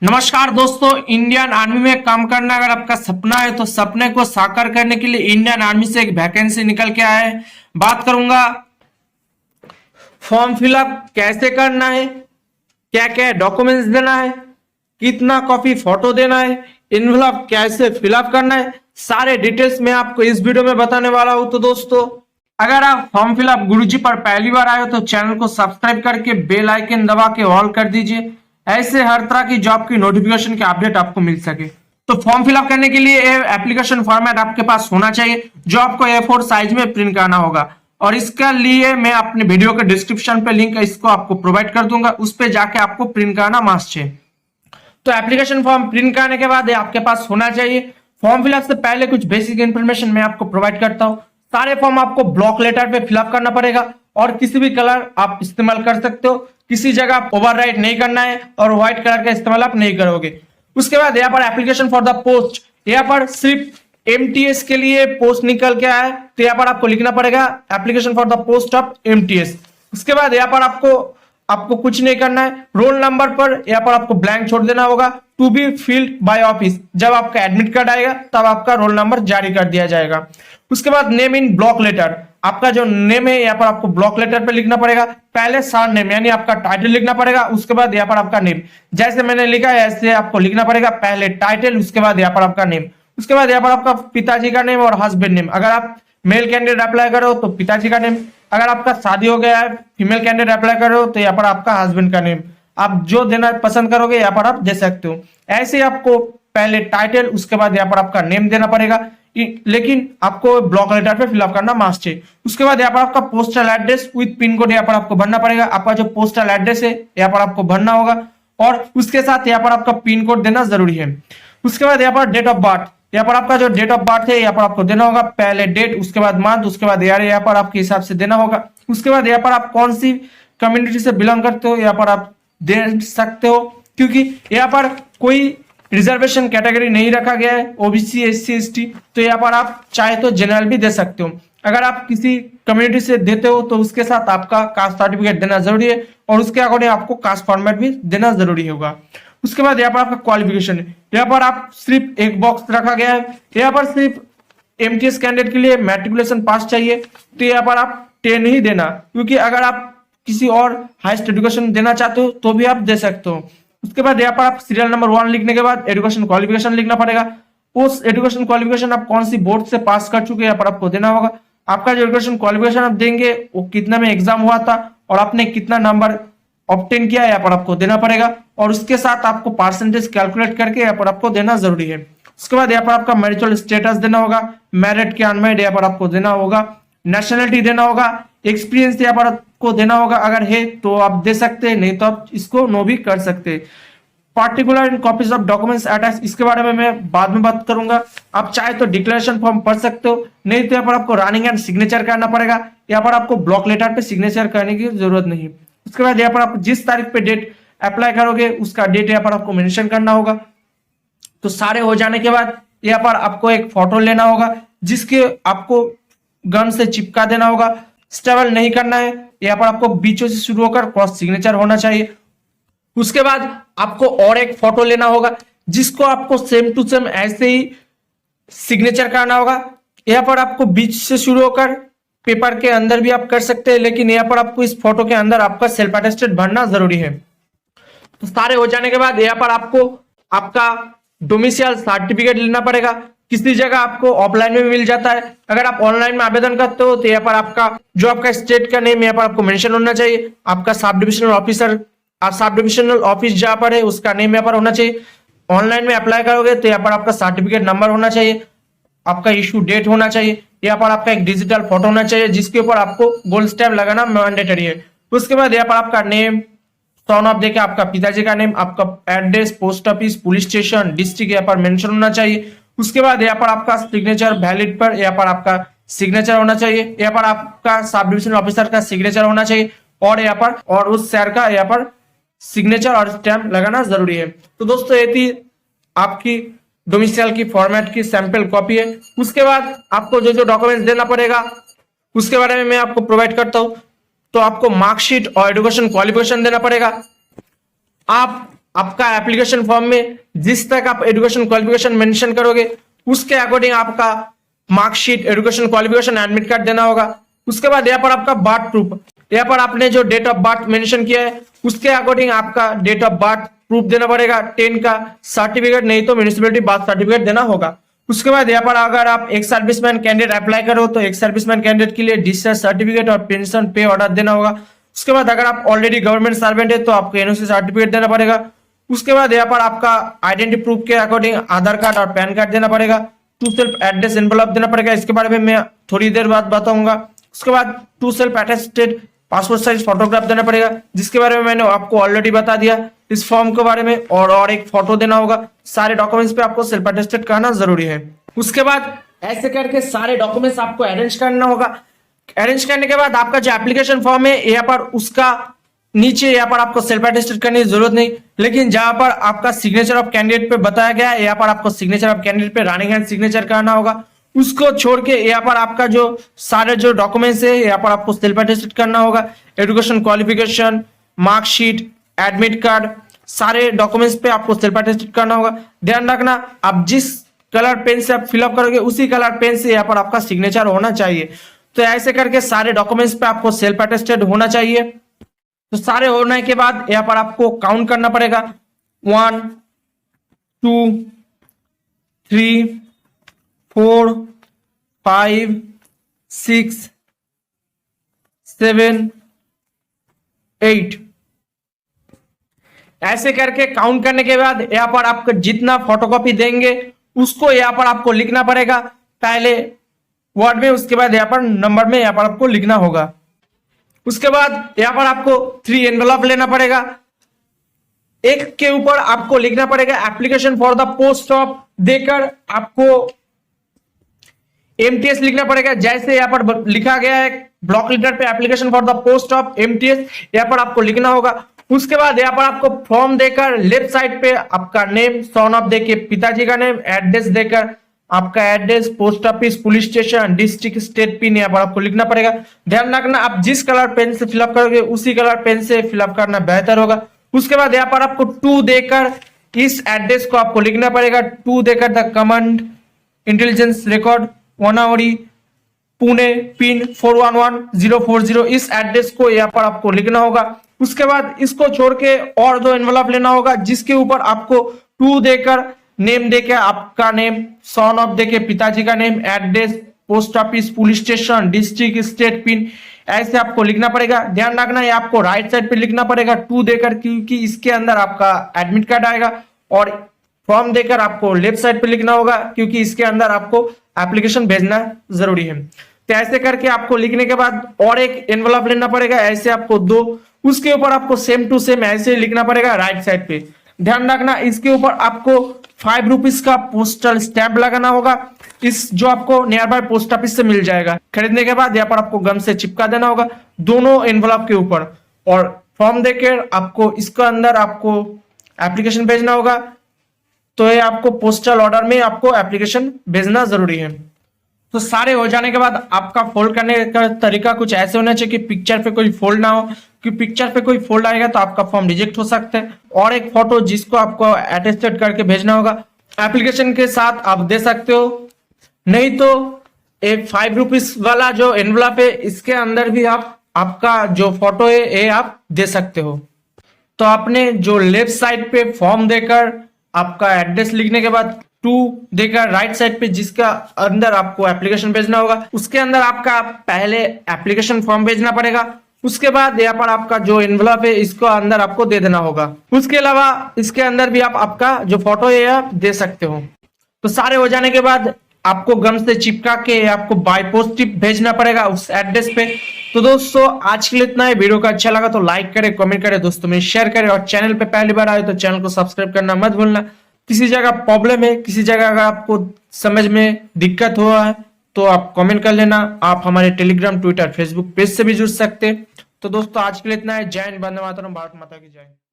नमस्कार दोस्तों, Indian army में काम करना अगर आपका सपना है तो सपने को साकार करने के लिए इंडियन आर्मी से एक वैकेंसी निकल के आया है। बात करूंगा फॉर्म फिलअप कैसे करना है, क्या क्या डॉक्यूमेंट्स देना है, कितना कॉपी फोटो देना है, इनवलप कैसे फिलअप करना है, सारे डिटेल्स मैं आपको इस वीडियो में बताने वाला हूं। तो दोस्तों, अगर आप फॉर्म फिलअप गुरुजी पर पहली बार आए हो तो चैनल को सब्सक्राइब करके बेल आइकन दबा के ऑल कर दीजिए, ऐसे हर तरह की जॉब की नोटिफिकेशन के अपडेट आपको मिल सके। तो फॉर्म फिलअप करने के लिए एप्लीकेशन फॉर्मेट आपके पास होना चाहिए जो आपको A4 साइज में प्रिंट करना होगा, और इसके लिए मैं अपने वीडियो के डिस्क्रिप्शन पे लिंक इसको आपको प्रोवाइड कर दूंगा, उस पे जाके आपको प्रिंट करना मस्ट है। तो एप्लीकेशन फॉर्म प्रिंट करने के बाद आपके पास होना चाहिए। फॉर्म फिलअप से पहले कुछ बेसिक इंफॉर्मेशन मैं आपको प्रोवाइड करता हूँ। सारे फॉर्म आपको ब्लॉक लेटर पे फिलअप करना पड़ेगा और किसी भी कलर आप इस्तेमाल कर सकते हो, किसी जगह आप ओवरराइट नहीं करना है और व्हाइट कलर का इस्तेमाल आप नहीं करोगे। उसके बाद यहाँ पर एप्लीकेशन फॉर द पोस्ट, यहाँ पर सिर्फ MTS के लिए पोस्ट निकल के आया है, तो यहाँ पर आपको लिखना पड़ेगा application for the post of MTS। उसके बाद यहाँ पर आपको कुछ नहीं करना है। रोल नंबर पर यहाँ पर आपको ब्लैंक छोड़ देना होगा, to be filled by office. जब आपका एडमिट कार्ड आएगा तब आपका रोल नंबर जारी कर दिया जाएगा। उसके बाद नेम इन ब्लॉक लेटर, आपका जो नेम है यहाँ पर आपको ब्लॉक लेटर पे लिखना पड़ेगा। पहले सर नेम यानी आपका टाइटल लिखना पड़ेगा, उसके बाद यहाँ पर आपका नेम जैसे मैंने लिखा है ऐसे आपको लिखना पड़ेगा। पहले टाइटल, उसके बाद यहाँ पर आपका नेम, उसके बाद यहाँ पर आपका पिताजी का नेम और हस्बैंड नेम। अगर आप मेल कैंडिडेट अप्लाई करो तो पिताजी का नेम, अगर आपका शादी हो गया है फीमेल कैंडिडेट अप्लाई करो तो यहाँ पर आपका हस्बैंड का नेम। आप जो देना पसंद करोगे यहाँ पर आप दे सकते हो। ऐसे ही आपको पहले टाइटल, उसके बाद यहाँ पर आपका नेम देना पड़ेगा, लेकिन आपको ब्लॉक लेटर पे फिलअप करना मस्ट है। उसके बाद यहाँ पर आपका postal address with pin code यहाँ पर आपको भरना पड़ेगा। आपका जो पोस्टल एड्रेस है यहाँ पर आपको भरना होगा और उसके साथ यहाँ पर आपका पिन कोड देना जरूरी है। उसके बाद यहाँ पर डेट ऑफ बर्थ, यहाँ पर आपका जो डेट ऑफ बर्थ है यहाँ पर आपको देना होगा। पहले डेट, उसके बाद मंथ, उसके बाद ईयर यहाँ पर आपके हिसाब से देना होगा। उसके बाद यहाँ पर आप कौन सी कम्युनिटी से बिलोंग करते हो यहाँ पर आप दे सकते हो, क्योंकि यहाँ पर कोई रिजर्वेशन कैटेगरी नहीं रखा गया है, OBC SC ST, तो यहाँ पर आप चाहे तो जनरल भी दे सकते हो। अगर आप किसी कम्युनिटी से देते हो तो उसके साथ आपका कास्ट सर्टिफिकेट देना जरूरी है और उसके अकॉर्डिंग आपको कास्ट फॉर्मेट भी देना जरूरी होगा। उसके बाद यहाँ पर आपका क्वालिफिकेशन है, यहाँ पर आप सिर्फ एक बॉक्स रखा गया है, यहाँ पर सिर्फ MTS कैंडिडेट के लिए मैट्रिकुलेशन पास चाहिए, तो यहाँ पर आप 10 ही देना, क्योंकि अगर आप किसी और हाईएस्ट एजुकेशन देना चाहते हो तो भी आप दे सकते हो। उसके बाद यहाँ पर आप सीरियल नंबर 1 लिखने के बाद एजुकेशन क्वालिफिकेशन लिखना पड़ेगा। उस एजुकेशन क्वालिफिकेशन आप कौन सी बोर्ड से पास कर चुके हैं यहाँ पर आपको देना होगा। आपका जो एजुकेशन क्वालिफिकेशन आप देंगे वो कितना में एग्जाम हुआ था और आपने कितना नंबर ऑब्टेन किया यहाँ पर आपको देना पड़ेगा, और उसके साथ आपको परसेंटेज कैलकुलेट करके यहाँ पर आपको देना जरूरी है। उसके बाद यहाँ पर आपका मैरिटल स्टेटस देना होगा, मैरिड के अनमैरिड यहाँ पर आपको देना होगा, नेशनलिटी देना होगा, एक्सपीरियंस यहाँ पर आपको देना होगा। अगर है तो आप दे सकते हैं, नहीं तो आप इसको नो भी कर सकते हैं। Particular in copies of documents attach, इसके बारे में मैं बाद में बात करूंगा। आप चाहे तो डिक्लेरेशन फॉर्म पढ़ सकते हो, नहीं तो यहाँ पर आपको रनिंग एंड सिग्नेचर करना पड़ेगा। यहाँ पर आपको ब्लॉक लेटर पे सिग्नेचर करने की जरूरत नहीं। उसके बाद यहाँ पर आप जिस तारीख पे डेट अप्लाई करोगे उसका डेट यहाँ पर आपको मेंशन करना होगा। तो सारे हो जाने के बाद यहाँ पर आपको एक फोटो लेना होगा जिसके आपको गन से चिपका देना होगा। स्टेबल नहीं करना है, यहाँ पर आपको बीचों से शुरू होकर क्रॉस सिग्नेचर होना चाहिए। उसके बाद आपको और एक फोटो लेना होगा जिसको आपको सेम टू सेम ऐसे ही सिग्नेचर करना होगा। यहाँ पर आपको बीच से शुरू होकर पेपर के अंदर भी आप कर सकते हैं, लेकिन यहाँ पर आपको इस फोटो के अंदर आपका सेल्फ अटेस्टेड भरना जरूरी है। तो सारे हो जाने के बाद यहाँ पर आपको आपका डोमिसाइल सर्टिफिकेट लेना पड़ेगा। किसी जगह आपको ऑफलाइन में मिल जाता है, अगर आप ऑनलाइन में आवेदन करते हो तो यहाँ पर आपका जो आपका स्टेट का नेम यहाँ पर आपको मेंशन होना चाहिए। आपका सब डिविजनल ऑफिसर, आप सब डिविजनल ऑफिस जहाँ पर है उसका नेम यहाँ पर होना चाहिए। ऑनलाइन में अप्लाई करोगे तो यहाँ पर आपका सर्टिफिकेट नंबर होना चाहिए, आपका इशू डेट होना चाहिए, यहाँ पर आपका एक डिजिटल फोटो होना चाहिए जिसके ऊपर आपको गोल्ड स्टैम्प लगाना मैंडेटरी है। उसके बाद यहाँ पर आपका नेम, टर्न ऑफ देके आपका पिताजी का नेम, आपका address, post office, police station, district यहाँ पर मेंशन होना चाहिए। उसके बाद यहाँ पर आपका सिग्नेचर वैलिड पर यहाँ पर आपका सिग्नेचर होना चाहिए, यहाँ पर आपका सब डिविजनल ऑफिसर का सिग्नेचर होना चाहिए और यहाँ पर और उस शहर का यहाँ पर सिग्नेचर और स्टैम्प लगाना जरूरी है। तो दोस्तों ये थी आपकी डोमिसाइल की फॉर्मेट की सैंपल कॉपी है। उसके बाद आपको जो जो डॉक्यूमेंट्स देना पड़ेगा उसके बारे में मैं आपको प्रोवाइड करता हूँ। तो आपको मार्कशीट और एजुकेशन क्वालिफिकेशन देना पड़ेगा। आप आपका एप्लीकेशन फॉर्म में जिस तक आप एजुकेशन क्वालिफिकेशन मेंशन करोगे उसके अकॉर्डिंग आपका marksheet, education qualification, admit card देना होगा। उसके बाद यहाँ पर आपका बर्थ प्रूफ, यहाँ पर आपने जो डेट ऑफ बर्थ मेंशन किया है उसके अकॉर्डिंग आपका डेट ऑफ बर्थ प्रूफ देना पड़ेगा, 10 का सर्टिफिकेट, नहीं तो म्यूनिसिपैलिटी बर्थ सर्टिफिकेट देना होगा। उसके बाद यहाँ पर अगर आप एक सर्विसमैन कैंडिडेट अप्लाई करो तो एक सर्विसमैन कैंडिडेट के लिए डिस्चार्ज सर्टिफिकेट और पेंशन पे ऑर्डर देना होगा। उसके बाद अगर आप ऑलरेडी गवर्नमेंट सर्वेंट है तो आपको एनओसी सर्टिफिकेट देना पड़ेगा। उसके बाद यहाँ पर आपका आइडेंटिटी प्रूफ के अकॉर्डिंग आधार कार्ड और पैन कार्ड देना पड़ेगा। टू सेल्फ एड्रेस एनवलप देना पड़ेगा, इसके बारे में मैं थोड़ी देर बाद बताऊंगा। उसके बाद two self attested passport size photograph देना पड़ेगा, जिसके बारे में मैंने आपको ऑलरेडी बता दिया इस फॉर्म के बारे में, और एक फोटो देना होगा। सारे डॉक्यूमेंट्स पे आपको सेल्फ अटेस्टेड करना जरूरी है। उसके बाद ऐसे करके सारे डॉक्यूमेंट्स आपको अरेंज करना होगा। अरेंज करने के बाद आपका जो एप्लीकेशन फॉर्म है यहाँ पर उसका नीचे यहाँ पर आपको सेल्फ अटेस्टेड करने की जरूरत नहीं, लेकिन जहां पर आपका सिग्नेचर ऑफ कैंडिडेट पे बताया गया है यहाँ पर आपको सिग्नेचर ऑफ कैंडिडेट पे रनिंग हैंड सिग्नेचर करना होगा। उसको छोड़ के यहाँ पर आपका जो सारे जो डॉक्यूमेंट्स है यहाँ पर आपको सेल्फ अटेस्टेड करना होगा। Education qualification, marksheet, admit card, सारे डॉक्यूमेंट्स पे आपको सेल्फ अटेस्टेड करना होगा। ध्यान रखना आप जिस कलर पेन से आप फिलअप करोगे उसी कलर पेन से यहाँ पर आपका सिग्नेचर होना चाहिए। तो ऐसे करके सारे डॉक्यूमेंट्स पे आपको सेल्फ अटेस्टेड होना चाहिए। तो सारे होने के बाद यहाँ पर आपको काउंट करना पड़ेगा 1 2 3 4 5 6 7 8। ऐसे करके काउंट करने के बाद यहाँ पर आपको जितना फोटोकॉपी देंगे उसको यहाँ पर आपको लिखना पड़ेगा, पहले वर्ड में, उसके बाद यहाँ पर नंबर में यहाँ पर आपको लिखना होगा। उसके बाद यहाँ पर आपको 3 एनवेलप लेना पड़ेगा। एक के ऊपर आपको लिखना पड़ेगा application for the post of देकर आपको एमटीएस लिखना पड़ेगा। जैसे यहाँ पर लिखा गया है ब्लॉक लीडर पे application for the post of MTS, यहाँ पर आपको लिखना होगा। उसके बाद यहाँ पर आपको फॉर्म देकर लेफ्ट साइड पे आपका नेम, सन ऑफ देके पिताजी का नेम, एड्रेस देकर आपका address, post office, police station, district, state pin यहाँ पर आपको लिखना पड़ेगा। ध्यान रखना आप जिस कलर पेन से फिलअप करोगे उसी कलर पेन से फिलअप करना बेहतर होगा। उसके बाद यहाँ पर आपको 2 देकर इस एड्रेस को आपको लिखना पड़ेगा। 2 देकर the command intelligence record Wanowrie Pune pin 411040, इस एड्रेस को यहाँ पर आपको लिखना होगा। उसके बाद इसको छोड़ के और 2 एनवेलप लेना होगा जिसके ऊपर आपको 2 देकर नेम देके आपका नेम, सन ऑफ देके पिताजी का name, address, post office, police station, district, state pin ऐसे आपको लिखना पड़ेगा। ध्यान रखना है आपको राइट साइड पे लिखना पड़ेगा 2 देकर, क्योंकि इसके अंदर आपका एडमिट कार्ड आएगा, और फॉर्म देकर आपको लेफ्ट साइड पे लिखना होगा क्योंकि इसके अंदर आपको एप्लीकेशन भेजना जरूरी है। तो ऐसे करके आपको लिखने के बाद और एक एनवेलप लेना पड़ेगा, ऐसे आपको 2, उसके ऊपर आपको सेम टू सेम ऐसे लिखना पड़ेगा राइट साइड पे। ध्यान रखना इसके ऊपर आपको 5 रुपीज का पोस्टल स्टैंप लगाना होगा, इस जो आपको नियर बाय पोस्ट ऑफिस से मिल जाएगा। खरीदने के बाद यहाँ पर आपको गम से चिपका देना होगा दोनों एनवेलप के ऊपर, और फॉर्म देकर आपको इसके अंदर आपको एप्लीकेशन भेजना होगा। तो ये आपको पोस्टल ऑर्डर में आपको एप्लीकेशन भेजना जरूरी है। तो सारे हो जाने के बाद आपका फोल्ड करने का तरीका कुछ ऐसे होना चाहिए कि पिक्चर पे कोई फोल्ड ना हो, कि पिक्चर पे कोई फोल्ड आएगा तो आपका फॉर्म रिजेक्ट हो सकता है। और एक फोटो जिसको आपको अटेस्टेड करके भेजना होगा, एप्लीकेशन के साथ आप दे सकते हो, नहीं तो एक 5 रुपीज वाला जो एनवलप है इसके अंदर भी आप आपका जो फोटो है ये आप दे सकते हो। तो आपने जो लेफ्ट साइड पे फॉर्म देकर आपका एड्रेस लिखने के बाद 2 देकर राइट साइड पे जिसका अंदर आपको एप्लीकेशन भेजना होगा उसके अंदर आपका पहले एप्लीकेशन फॉर्म भेजना पड़ेगा। उसके बाद यहाँ पर आपका जो एनवलप है इसको अंदर आपको दे देना होगा। उसके अलावा इसके अंदर भी आप आपका जो फोटो है आप दे सकते हो। तो सारे हो जाने के बाद आपको गम से चिपका के आपको बाय पोस्ट भेजना पड़ेगा उस एड्रेस पे। तो दोस्तों आज के लिए इतना है। वीडियो का अच्छा लगा तो लाइक करें, कमेंट करें, दोस्तों में शेयर करें, और चैनल पे पहली बार आए तो चैनल को सब्सक्राइब करना मत भूलना। किसी जगह प्रॉब्लम है, किसी जगह अगर आपको समझ में दिक्कत हुआ है तो आप कमेंट कर लेना। आप हमारे टेलीग्राम, ट्विटर, फेसबुक पेज से भी जुड़ सकते हैं। तो दोस्तों आज के लिए इतना है। जय हिंद, वंदे मातरम, भारत माता की जय।